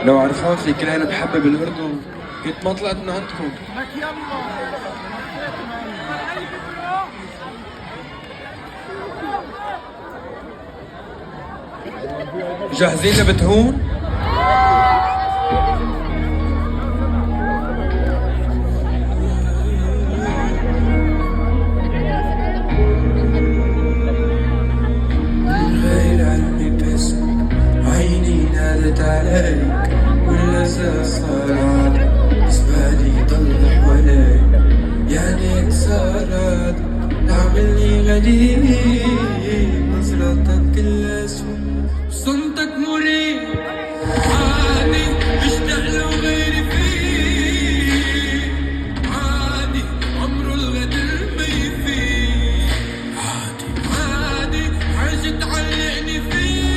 لو عرفان في كلينا بحبة بالأردن كنت ما طلعت من عندكم. جاهزين لبتهون؟ نادت عليك والأسى صار عاد بالي ضل حواليك يعني صارت تعملني غريب نظرتك كل أسود صمتك مريب عادي مشتاق له غيري فيه عادي عمره الغدر ما يفيد عادي حاجة تعلقني فيه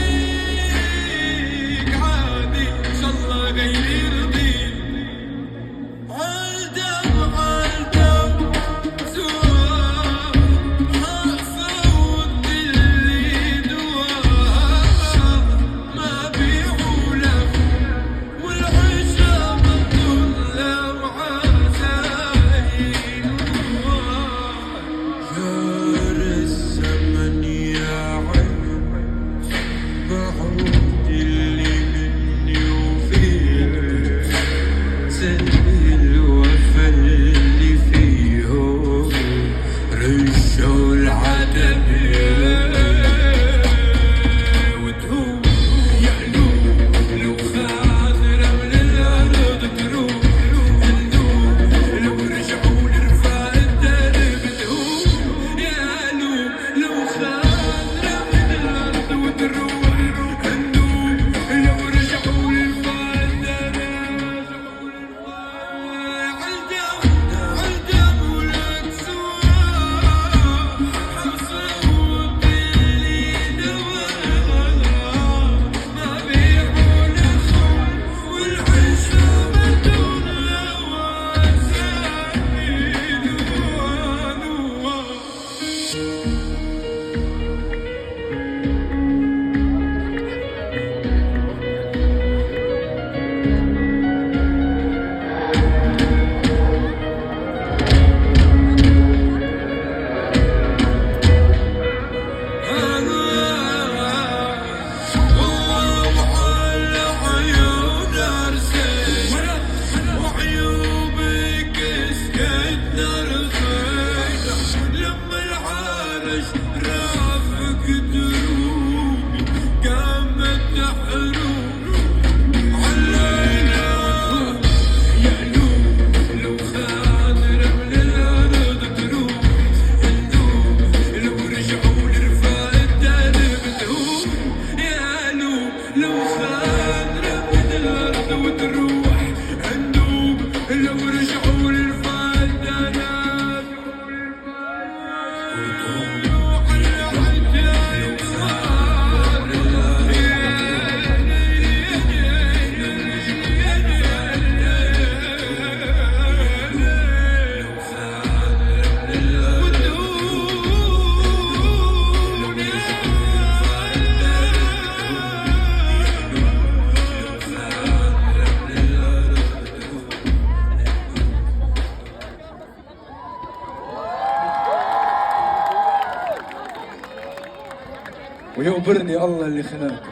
ويقبرني الله اللي خلاك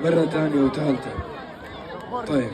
مرة تانية وثالثة. طيب